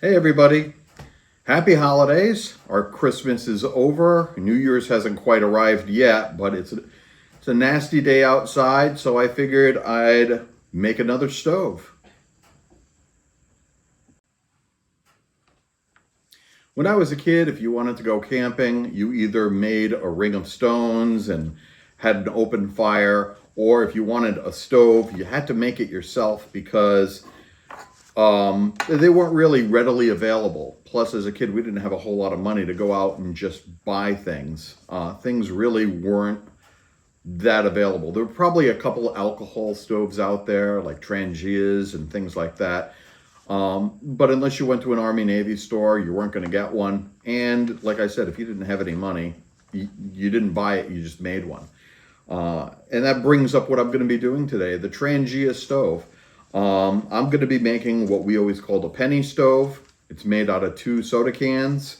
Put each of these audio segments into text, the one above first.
Hey everybody, happy holidays. Our Christmas is over. New Year's hasn't quite arrived yet, but it's a nasty day outside, so I figured I'd make another stove. When I was a kid, if you wanted to go camping, you either made a ring of stones and had an open fire, or if you wanted a stove, you had to make it yourself because they weren't really readily available. Plus, as a kid, we didn't have a whole lot of money to go out and just buy things. Things really weren't that available. There were probably a couple alcohol stoves out there, like Trangias and things like that. But unless you went to an Army Navy store, you weren't going to get one. And like I said, if you didn't have any money, you didn't buy it, you just made one. And that brings up what I'm going to be doing today, the Trangia stove. I'm going to be making what we always called a penny stove. It's made out of 2 soda cans.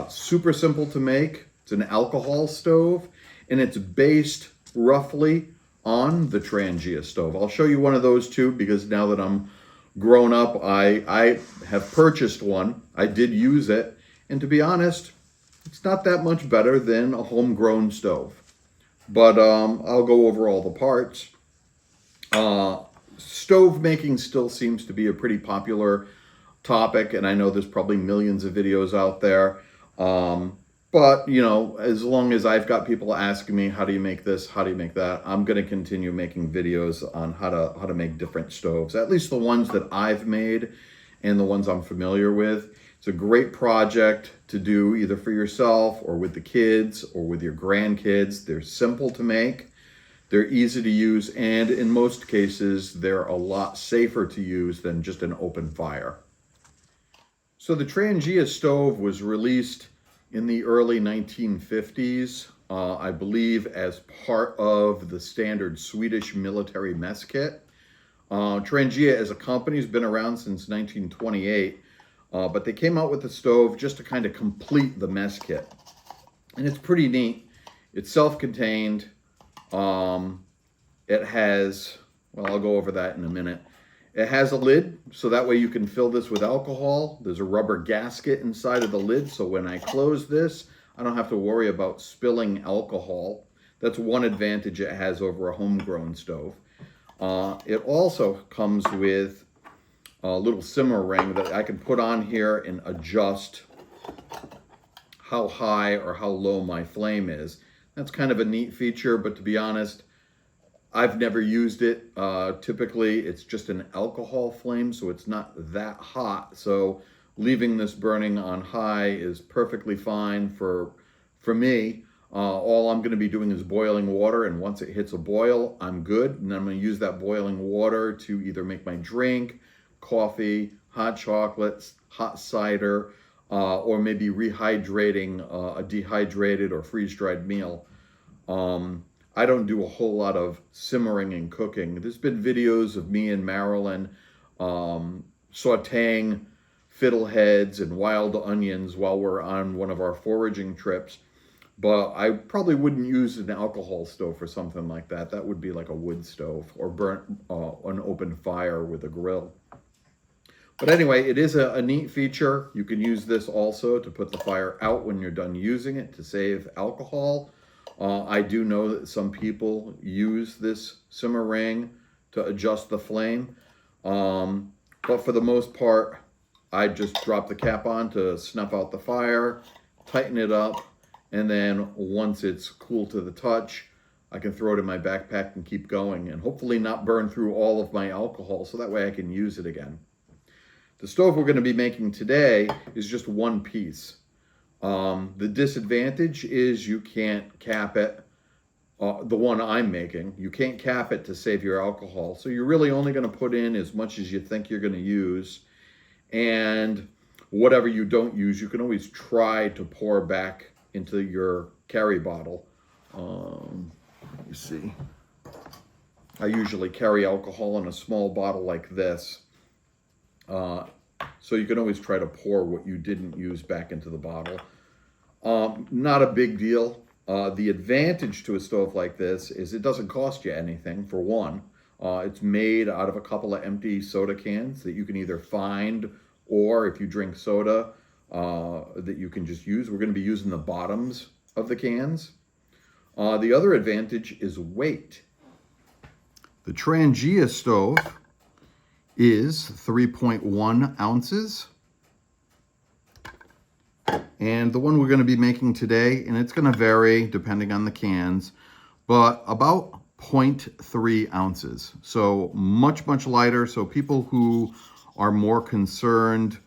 Super simple to make. It's an alcohol stove, and it's based roughly on the Trangia stove. I'll show you one of those too, because now that I'm grown up, I have purchased one. I did use it, and to be honest, it's not that much better than a homegrown stove. But I'll go over all the parts. Stove making still seems to be a pretty popular topic, and I know there's probably millions of videos out there. But, you know, as long as I've got people asking me, how do you make this, how do you make that, I'm going to continue making videos on how to make different stoves, at least the ones that I've made and the ones I'm familiar with. It's a great project to do either for yourself or with the kids or with your grandkids. They're simple to make. They're easy to use, and in most cases, they're a lot safer to use than just an open fire. So the Trangia stove was released in the early 1950s, I believe as part of the standard Swedish military mess kit. Trangia as a company has been around since 1928, but they came out with the stove just to kind of complete the mess kit. And it's pretty neat. It's self-contained. It has, well, I'll go over that in a minute. It has a lid, so that way you can fill this with alcohol. There's a rubber gasket inside of the lid, so when I close this, I don't have to worry about spilling alcohol. That's one advantage it has over a homegrown stove. It also comes with a little simmer ring that I can put on here and adjust how high or how low my flame is. That's kind of a neat feature, but to be honest, I've never used it. Typically, it's just an alcohol flame, so it's not that hot. So leaving this burning on high is perfectly fine for me. All I'm going to be doing is boiling water, and once it hits a boil, I'm good. And I'm going to use that boiling water to either make my drink, coffee, hot chocolates, hot cider, or maybe rehydrating a dehydrated or freeze-dried meal. I don't do a whole lot of simmering and cooking. There's been videos of me and Marilyn sauteing fiddleheads and wild onions while we're on one of our foraging trips, but I probably wouldn't use an alcohol stove for something like that. That would be like a wood stove or burnt an open fire with a grill. But anyway, it is a neat feature. You can use this also to put the fire out when you're done using it to save alcohol. I do know that some people use this simmer ring to adjust the flame. But for the most part, I just drop the cap on to snuff out the fire, tighten it up, and then once it's cool to the touch, I can throw it in my backpack and keep going and hopefully not burn through all of my alcohol so that way I can use it again. The stove we're going to be making today is just one piece. The disadvantage is you can't cap it, the one I'm making, you can't cap it to save your alcohol. So you're really only going to put in as much as you think you're going to use. And whatever you don't use, you can always try to pour back into your carry bottle. Let me see. I usually carry alcohol in a small bottle like this. So you can always try to pour what you didn't use back into the bottle. Not a big deal. The advantage to a stove like this is it doesn't cost you anything, for one. It's made out of a couple of empty soda cans that you can either find or if you drink soda, that you can just use. We're going to be using the bottoms of the cans. The other advantage is weight. The Trangia stove is 3.1 ounces. And the one we're going to be making today, and it's going to vary depending on the cans, but about 0.3 ounces. So much, much lighter. So people who are more concerned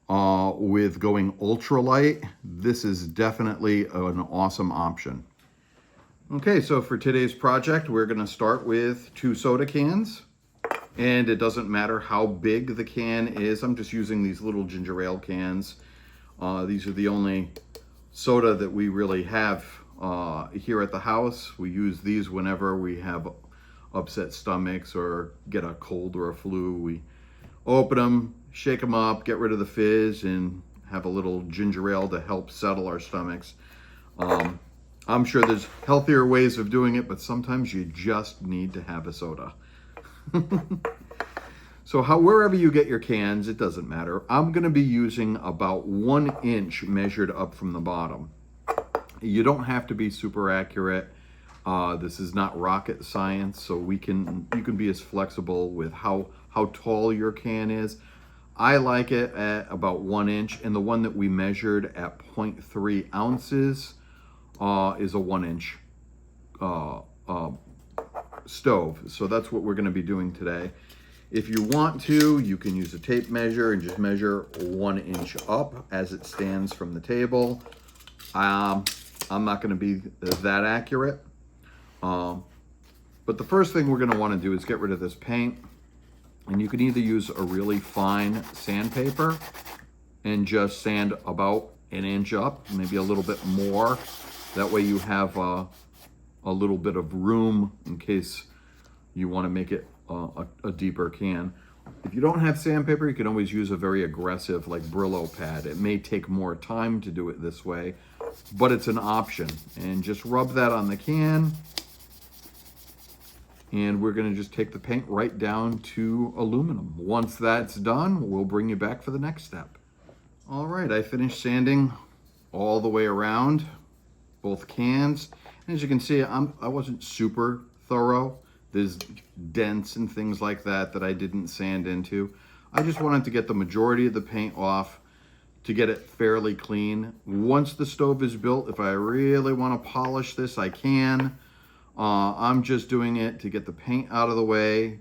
with going ultralight, this is definitely an awesome option. Okay, so for today's project, we're going to start with 2 soda cans. And it doesn't matter how big the can is. I'm just using these little ginger ale cans. These are the only soda that we really have here at the house. We use these whenever we have upset stomachs or get a cold or a flu. We open them, shake them up, get rid of the fizz, and have a little ginger ale to help settle our stomachs. I'm sure there's healthier ways of doing it, but sometimes you just need to have a soda. So wherever you get your cans, it doesn't matter. I'm going to be using about 1 inch measured up from the bottom. You don't have to be super accurate. This is not rocket science, so you can be as flexible with how tall your can is. I like it at about 1 inch, and the one that we measured at 0.3 ounces is a 1 inch stove. So that's what we're going to be doing today. If you want to, you can use a tape measure and just measure 1 inch up as it stands from the table. I'm not going to be that accurate. But the first thing we're going to want to do is get rid of this paint. And you can either use a really fine sandpaper and just sand about 1 inch up, maybe a little bit more. That way you have a little bit of room in case you want to make it a deeper can. If you don't have sandpaper, you can always use a very aggressive like Brillo pad. It may take more time to do it this way, but it's an option. And just rub that on the can. And we're going to just take the paint right down to aluminum. Once that's done, we'll bring you back for the next step. All right, I finished sanding all the way around both cans. And as you can see, I wasn't super thorough. There's dents and things like that I didn't sand into. I just wanted to get the majority of the paint off to get it fairly clean. Once the stove is built, if I really want to polish this, I can. I'm just doing it to get the paint out of the way.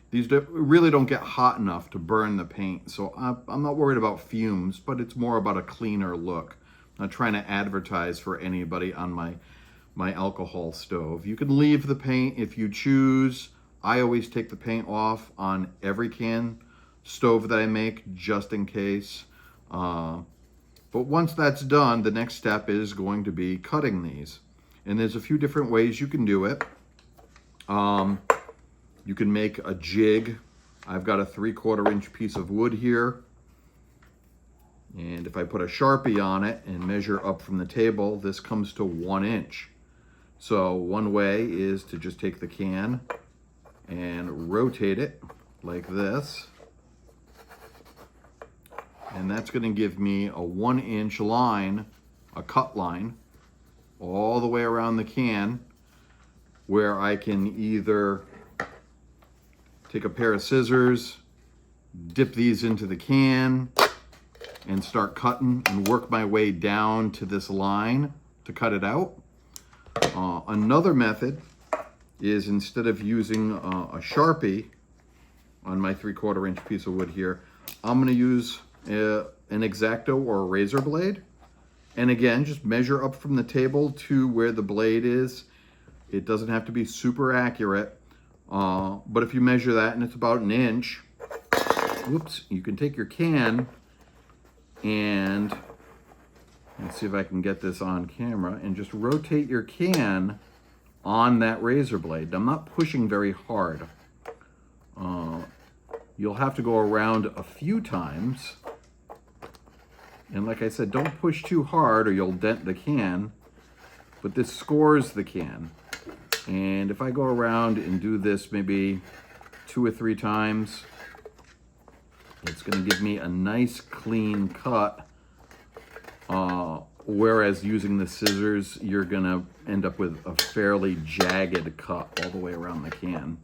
These really don't get hot enough to burn the paint, so I'm not worried about fumes, but it's more about a cleaner look. I'm not trying to advertise for anybody on my alcohol stove. You can leave the paint if you choose. I always take the paint off on every can stove that I make, just in case. But once that's done, the next step is going to be cutting these. And there's a few different ways you can do it. You can make a jig. I've got a 3/4 inch piece of wood here. And if I put a Sharpie on it and measure up from the table, this comes to 1 inch. So one way is to just take the can and rotate it like this. And that's going to give me a 1 inch line, a cut line, all the way around the can, where I can either take a pair of scissors, dip these into the can, and start cutting and work my way down to this line to cut it out. Another method is, instead of using a Sharpie on my 3/4 inch piece of wood here, I'm going to use an X-Acto or a razor blade. And again, just measure up from the table to where the blade is. It doesn't have to be super accurate, but if you measure that and it's about 1 inch, whoops, you can take your can and, let's see if I can get this on camera, and just rotate your can on that razor blade. I'm not pushing very hard. You'll have to go around a few times. And like I said, don't push too hard or you'll dent the can, but this scores the can. And if I go around and do this maybe 2 or 3 times, It's going to give me a nice clean cut. Whereas using the scissors, you're going to end up with a fairly jagged cut all the way around the can.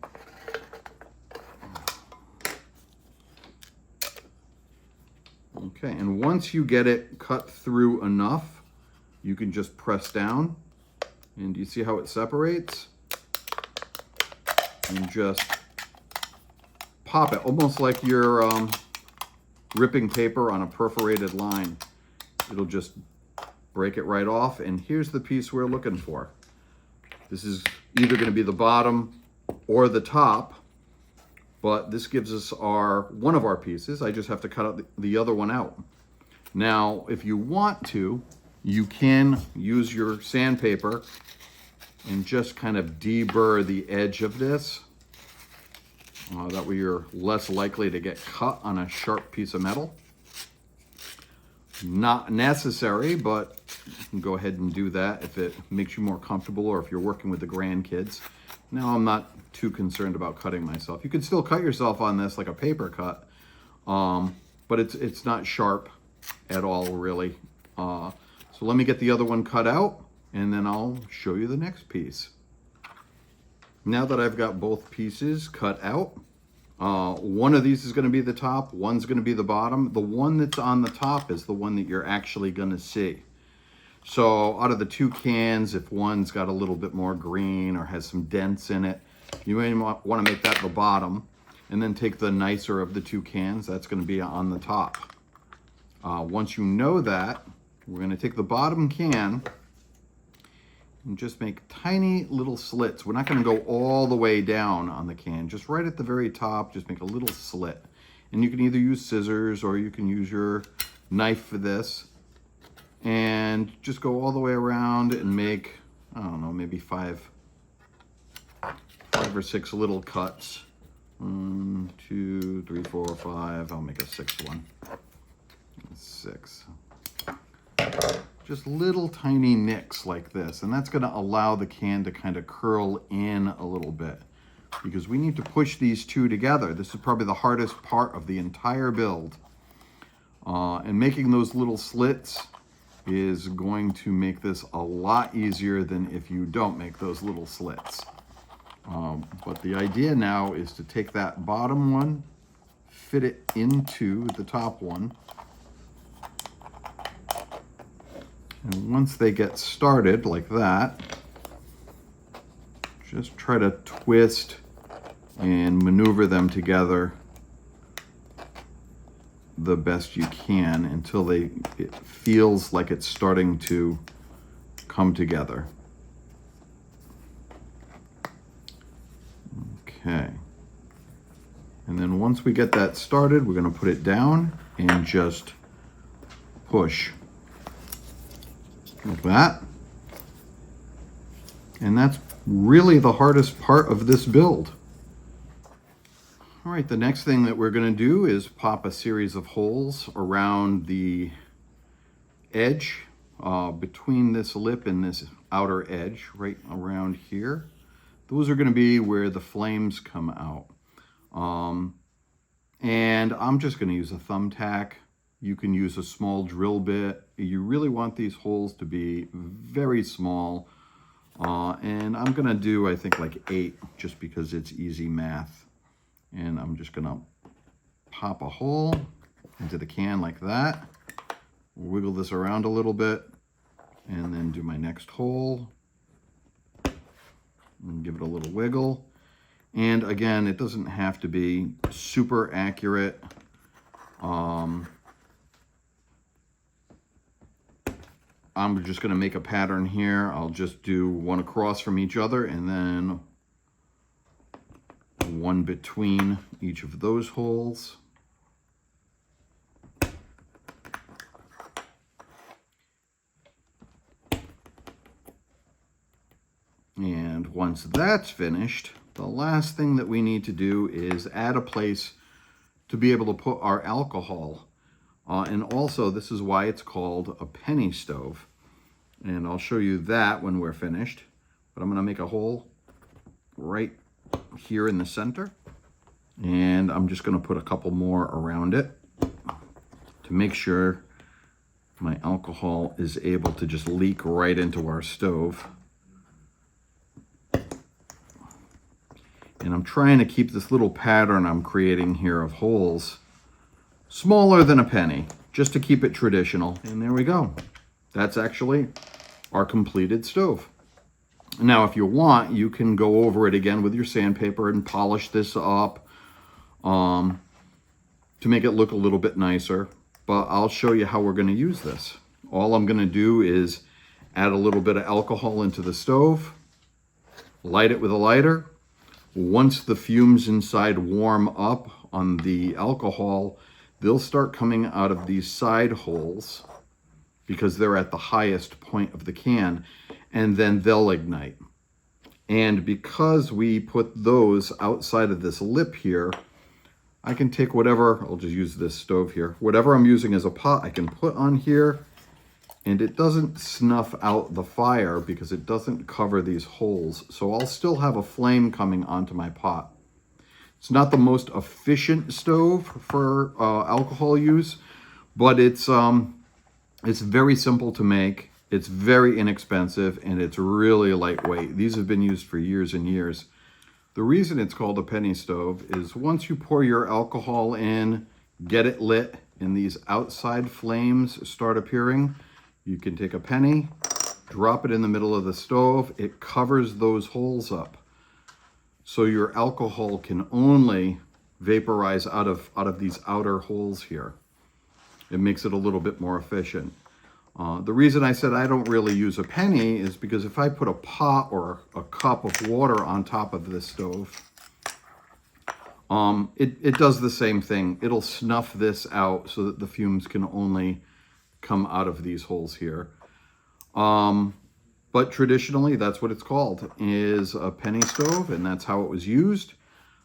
Okay, and once you get it cut through enough, you can just press down. And do you see how it separates? And just pop it, almost like you're ripping paper on a perforated line. It'll just break it right off, and here's the piece we're looking for. This is either going to be the bottom or the top, but this gives us one of our pieces. I just have to cut out the other one out. Now, if you want to, you can use your sandpaper and just kind of deburr the edge of this. That way you're less likely to get cut on a sharp piece of metal. Not necessary, but you can go ahead and do that if it makes you more comfortable, or if you're working with the grandkids. Now, I'm not too concerned about cutting myself. You can still cut yourself on this like a paper cut, but it's not sharp at all, really. So let me get the other one cut out, and then I'll show you the next piece. Now that I've got both pieces cut out, one of these is going to be the top, one's going to be the bottom. The one that's on the top is the one that you're actually going to see. So out of the two cans, if one's got a little bit more green or has some dents in it, you may want to make that the bottom, and then take the nicer of the two cans. That's going to be on the top. Once you know that, we're going to take the bottom can and just make tiny little slits. We're not going to go all the way down on the can, just right at the very top, just make a little slit. And you can either use scissors or you can use your knife for this, and just go all the way around and make, I don't know, maybe five or six little cuts. 1, 2, 3, 4, 5. I'll make a sixth one. 6. Just little tiny nicks like this, and that's going to allow the can to kind of curl in a little bit, because we need to push these two together. This is probably the hardest part of the entire build, and making those little slits is going to make this a lot easier than if you don't make those little slits. But the idea now is to take that bottom one, fit it into the top one. And once they get started like that, just try to twist and maneuver them together the best you can until it feels like it's starting to come together. Okay. And then once we get that started, we're going to put it down and just push. Like that. And that's really the hardest part of this build. All right, the next thing that we're going to do is pop a series of holes around the edge, between this lip and this outer edge, right around here. Those are going to be where the flames come out. And I'm just going to use a thumbtack. You can use a small drill bit. You really want these holes to be very small. And I'm going to do, I think, like 8, just because it's easy math. And I'm just going to pop a hole into the can like that. Wiggle this around a little bit. And then do my next hole. And give it a little wiggle. And again, it doesn't have to be super accurate. I'm just going to make a pattern here. I'll just do one across from each other, and then one between each of those holes. And once that's finished, the last thing that we need to do is add a place to be able to put our alcohol. And also, this is why it's called a penny stove. And I'll show you that when we're finished. But I'm going to make a hole right here in the center. And I'm just going to put a couple more around it to make sure my alcohol is able to just leak right into our stove. And I'm trying to keep this little pattern I'm creating here of holes smaller than a penny, just to keep it traditional. And there we go. That's actually our completed stove. Now, if you want, you can go over it again with your sandpaper and polish this up to make it look a little bit nicer. But I'll show you how we're going to use this. All I'm going to do is add a little bit of alcohol into the stove, light it with a lighter. Once the fumes inside warm up on the alcohol, they'll start coming out of these side holes because they're at the highest point of the can, and then they'll ignite. And because we put those outside of this lip here, I can take whatever, I'll just use this stove here, whatever I'm using as a pot, I can put on here, and it doesn't snuff out the fire because it doesn't cover these holes. So I'll still have a flame coming onto my pot. It's not the most efficient stove for alcohol use, but it's very simple to make. It's very inexpensive, and it's really lightweight. These have been used for years and years. The reason it's called a penny stove is once you pour your alcohol in, get it lit, and these outside flames start appearing, you can take a penny, drop it in the middle of the stove. It covers those holes up. So your alcohol can only vaporize out of these outer holes here. It makes it a little bit more efficient. The reason I said I don't really use a penny is because if I put a pot or a cup of water on top of this stove, it does the same thing. It'll snuff this out so that the fumes can only come out of these holes here. But traditionally, that's what it's called, is a penny stove, and that's how it was used.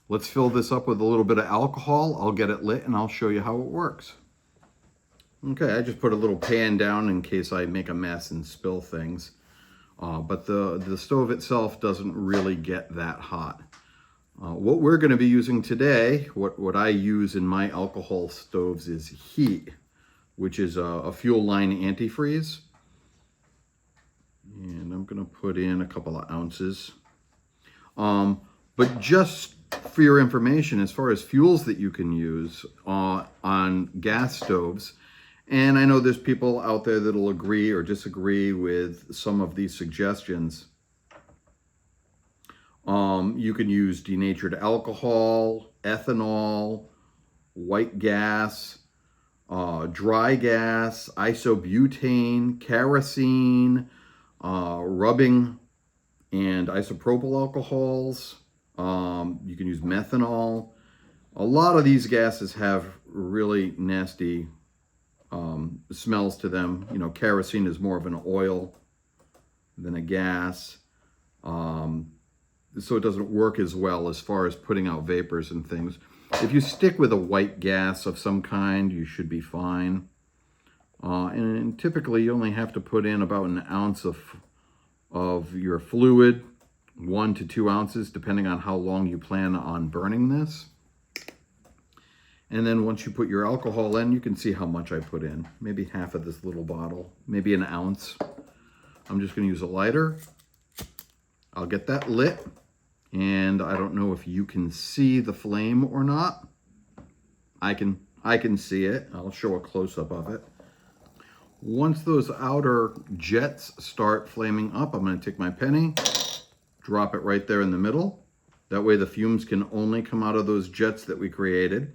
Let's fill this up with a little bit of alcohol. I'll get it lit, and I'll show you how it works. Okay, I just put a little pan down in case I make a mess and spill things. But the stove itself doesn't really get that hot. What we're going to be using today, what I use in my alcohol stoves is heat, which is a fuel line antifreeze. And I'm going to put in a couple of ounces. But just for your information, as far as fuels that you can use on gas stoves, and I know there's people out there that'll agree or disagree with some of these suggestions. You can use denatured alcohol, ethanol, white gas, dry gas, isobutane, kerosene, rubbing and isopropyl alcohols. You can use methanol. A lot of these gases have really nasty smells to them. You know, kerosene is more of an oil than a gas. So it doesn't work as well as far as putting out vapors and things. If you stick with a white gas of some kind, you should be fine. And typically you only have to put in about an ounce of your fluid, 1 to 2 ounces, depending on how long you plan on burning this. And then once you put your alcohol in, you can see how much I put in. Maybe half of this little bottle, maybe an ounce. I'm just going to use a lighter. I'll get that lit. And I don't know if you can see the flame or not. I can see it. I'll show a close-up of it. Once those outer jets start flaming up, I'm going to take my penny, drop it right there in the middle. That way the fumes can only come out of those jets that we created.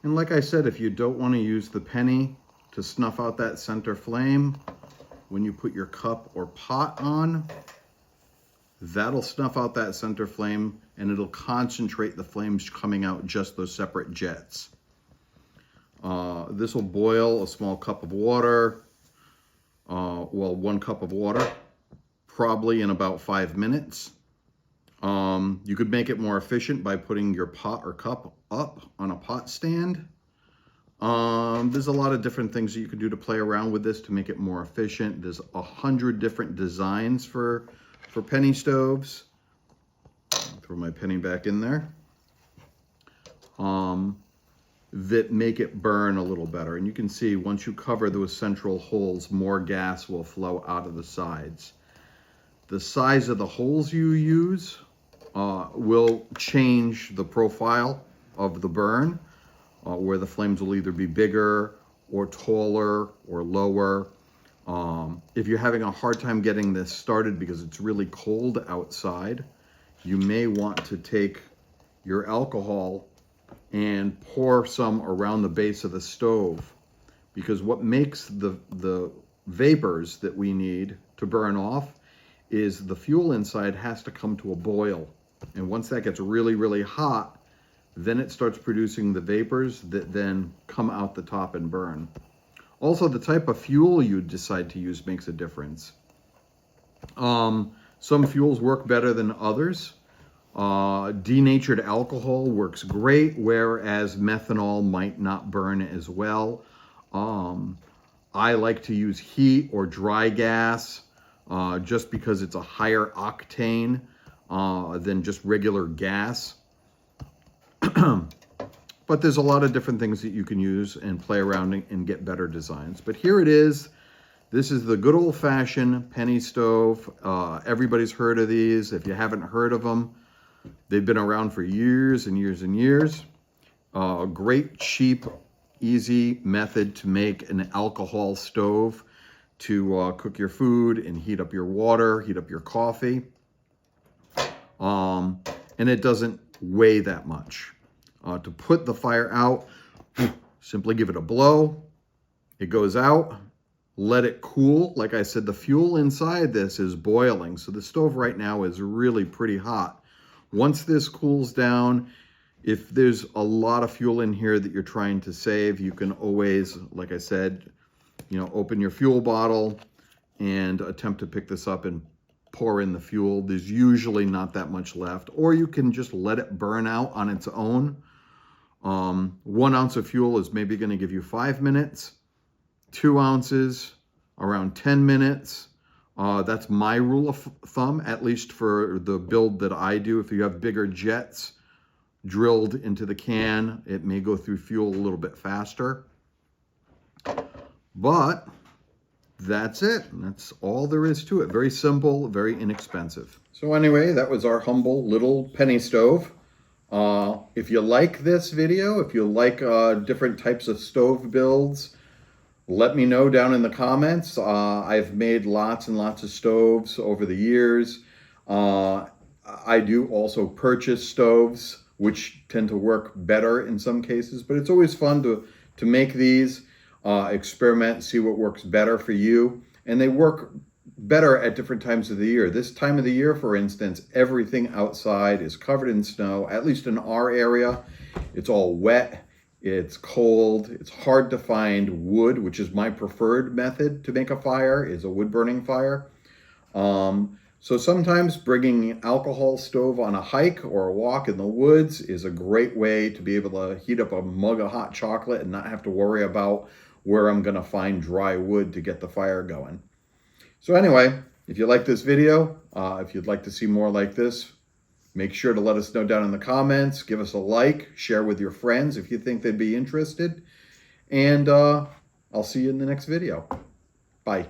And like I said, if you don't want to use the penny to snuff out that center flame, when you put your cup or pot on, that'll snuff out that center flame and it'll concentrate the flames coming out just those separate jets. This will boil a small cup of water, well, 1 cup of water, probably in about 5 minutes. You could make it more efficient by putting your pot or cup up on a pot stand. There's a lot of different things that you can do to play around with this to make it more efficient. There's 100 different designs for penny stoves. Throw my penny back in there. that make it burn a little better. And you can see once you cover those central holes, more gas will flow out of the sides. The size of the holes you use will change the profile of the burn, where the flames will either be bigger or taller or lower. If you're having a hard time getting this started because it's really cold outside, you may want to take your alcohol and pour some around the base of the stove, because what makes the vapors that we need to burn off is the fuel inside has to come to a boil. And once that gets really, really hot, then it starts producing the vapors that then come out the top and burn. Also, the type of fuel you decide to use makes a difference. Some fuels work better than others. Denatured alcohol works great, whereas methanol might not burn as well. I like to use heat or dry gas just because it's a higher octane than just regular gas. But there's a lot of different things that you can use and play around and get better designs. But here it is. This is the good old-fashioned penny stove. Everybody's heard of these. If you haven't heard of them, they've been around for years and years and years. A great, cheap, easy method to make an alcohol stove to cook your food and heat up your water, heat up your coffee. And it doesn't weigh that much. To put the fire out, simply give it a blow. It goes out. Let it cool. Like I said, the fuel inside this is boiling. So the stove right now is really pretty hot. Once this cools down, if there's a lot of fuel in here that you're trying to save, you can always, like I said, open your fuel bottle and attempt to pick this up and pour in the fuel. There's usually not that much left. Or you can just let it burn out on its own. 1 ounce of fuel is maybe going to give you 5 minutes. 2 ounces, around 10 minutes. That's my rule of thumb, at least for the build that I do. If you have bigger jets drilled into the can, it may go through fuel a little bit faster. But that's it. That's all there is to it. Very simple, very inexpensive. So anyway, that was our humble little penny stove. If you like this video, if you like different types of stove builds, let me know down in the comments. I've made lots and lots of stoves over the years. I do also purchase stoves, which tend to work better in some cases, but it's always fun to make these, experiment, see what works better for you. And they work better at different times of the year. This time of the year, for instance, everything outside is covered in snow, at least in our area. It's all wet. It's cold. It's hard to find wood, which is my preferred method to make a fire, is a wood burning fire. So sometimes bringing an alcohol stove on a hike or a walk in the woods is a great way to be able to heat up a mug of hot chocolate and not have to worry about where I'm going to find dry wood to get the fire going. So anyway, if you like this video, if you'd like to see more like this, make sure to let us know down in the comments. Give us a like, share with your friends if you think they'd be interested. And I'll see you in the next video. Bye.